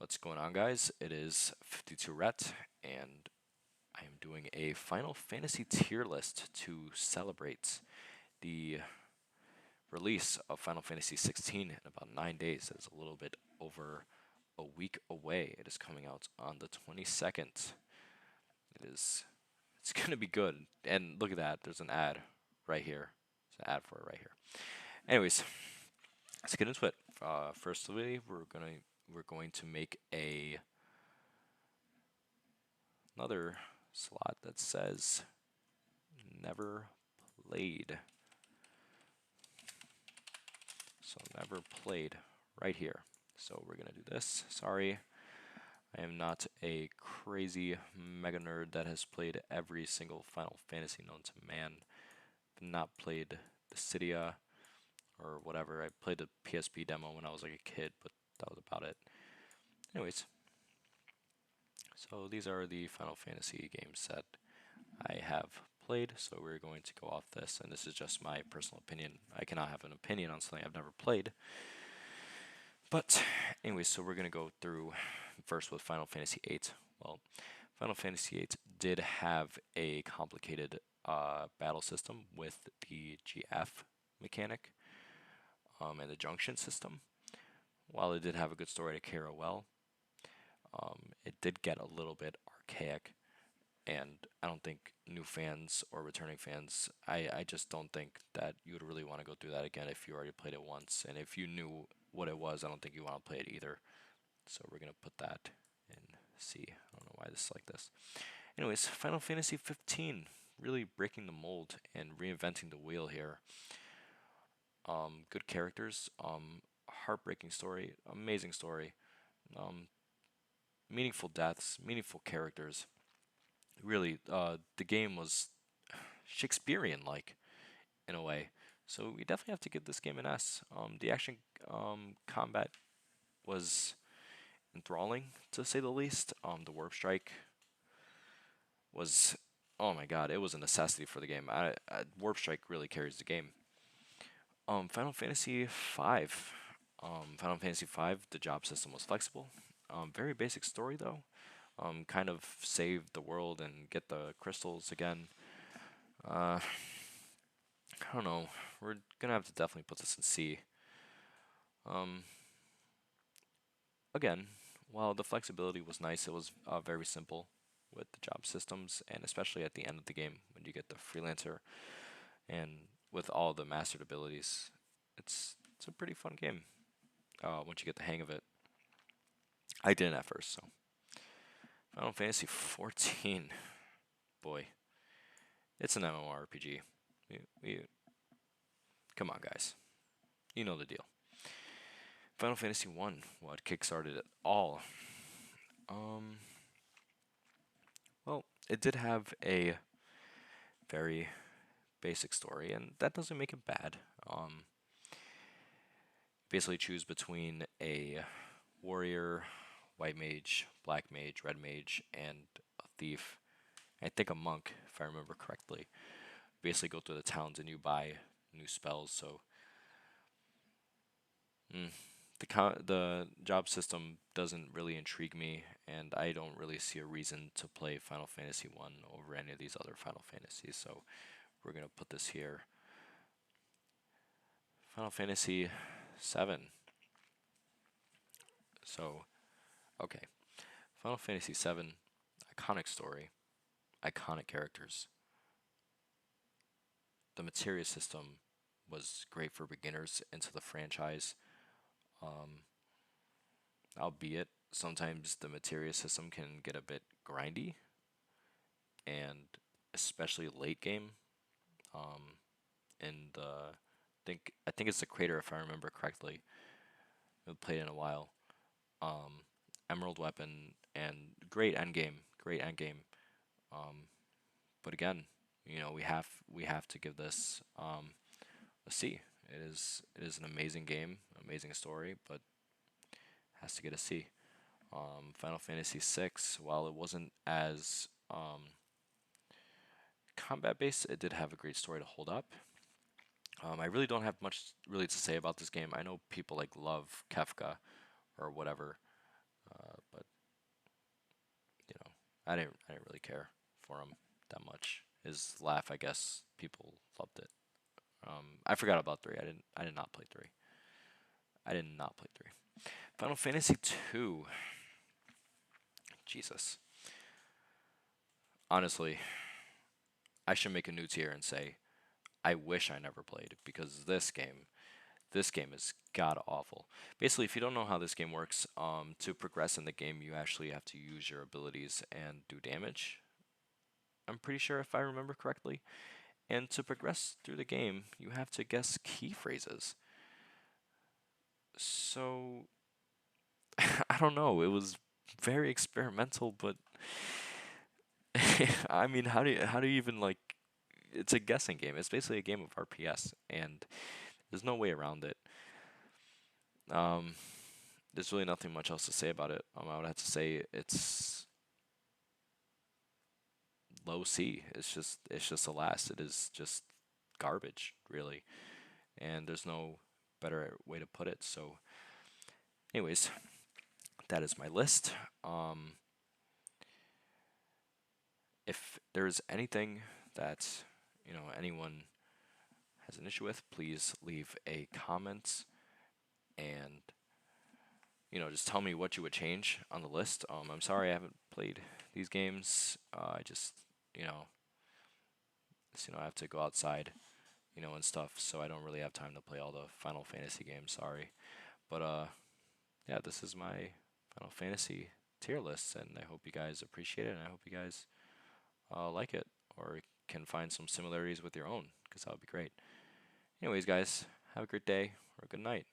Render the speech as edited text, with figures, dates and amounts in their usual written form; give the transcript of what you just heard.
What's going on, guys? It is 52 Rhett, and I am doing a Final Fantasy tier list to celebrate the release of Final Fantasy 16 in about 9 days. It's a little bit over a week away. It is coming out on the 22nd. It's gonna be good. And look at that, there's an ad right here. There's an ad for it right here. Anyways, let's get into it. Firstly, we're going to make another slot that says never played. So never played right here. So we're gonna do this. Sorry, I am not a crazy mega nerd that has played every single Final Fantasy known to man. Not played the Cydia or whatever. I played the PSP demo when I was like a kid, but that was about it. Anyways, so these are the Final Fantasy games that I have played, so we're going to go off this, and this is just my personal opinion. I cannot have an opinion on something I've never played. But anyways, so we're going to go through first with Final Fantasy VIII. Well, Final Fantasy VIII did have a complicated battle system with the GF mechanic and the junction system. While it did have a good story to carry well, it did get a little bit archaic, and I don't think new fans or returning fans, I just don't think that you would really want to go through that again if you already played it once. And if you knew what it was, I don't think you want to play it either. So we're going to put that in C. I don't know why this is like this. Anyways, Final Fantasy 15, really breaking the mold and reinventing the wheel here. Good characters, heartbreaking story, amazing story, um, meaningful deaths, meaningful characters. Really, the game was Shakespearean-like in a way. So we definitely have to give this game an S. The action combat was enthralling, to say the least. The warp strike was, oh my god, it was a necessity for the game. Warp strike really carries the game. Final Fantasy V. Final Fantasy V, the job system was flexible. Very basic story though. Kind of save the world and get the crystals again. I don't know. We're gonna have to definitely put this in C. Um, Again, while the flexibility was nice, it was very simple with the job systems, and especially at the end of the game when you get the freelancer and with all the mastered abilities, it's a pretty fun game once you get the hang of it. I didn't at first, so Final Fantasy 14, boy, it's an MMORPG. We come on, guys, you know the deal. Final Fantasy 1, what kickstarted it all? Um, well, it did have a very basic story, and that doesn't make it bad. Basically choose between a warrior, white mage, black mage, red mage, and a thief. I think a monk, if I remember correctly. Basically go through the towns and you buy new spells. So the job system doesn't really intrigue me, and I don't really see a reason to play Final Fantasy 1 over any of these other Final Fantasies. So we're gonna put this here. Final Fantasy 7. So okay, Final Fantasy 7, iconic story, iconic characters. The materia system was great for beginners into the franchise. Um, Albeit sometimes the materia system can get a bit grindy, and especially late game. Um, in the I think it's the crater if I remember correctly. I've played in a while. Um, Emerald weapon and great end game. Um, but again, we have to give this a C. It is an amazing game, amazing story, but has to get a C. Final Fantasy VI, while it wasn't as combat based, it did have a great story to hold up. I really don't have much really to say about this game. I know people like love Kefka or whatever, I didn't really care for him that much. His laugh, I guess, people loved it. I forgot about three. I did not play three. I did not play three. Final Fantasy two. Jesus. Honestly, I should make a new tier and say I wish I never played because this game is god awful. Basically, if you don't know how this game works, to progress in the game, you actually have to use your abilities and do damage. I'm pretty sure if I remember correctly. And to progress through the game, you have to guess key phrases. So I don't know. It was very experimental, but I mean, how do you even like? It's a guessing game. It's basically a game of RPS, and there's no way around it. Um, there's really nothing much else to say about it. I would have to say it's low C. It's just a last. It is just garbage, really, and there's no better way to put it. So, anyways, that is my list. If there's anything that anyone has an issue with, please leave a comment and just tell me what you would change on the list. I'm sorry I haven't played these games. I just you know I have to go outside and stuff, so I don't really have time to play all the Final Fantasy games. Sorry, but yeah, this is my Final Fantasy tier list, and I hope you guys appreciate it, and I hope you guys like it or can find some similarities with your own, because that would be great. Anyways, guys, have a great day or a good night.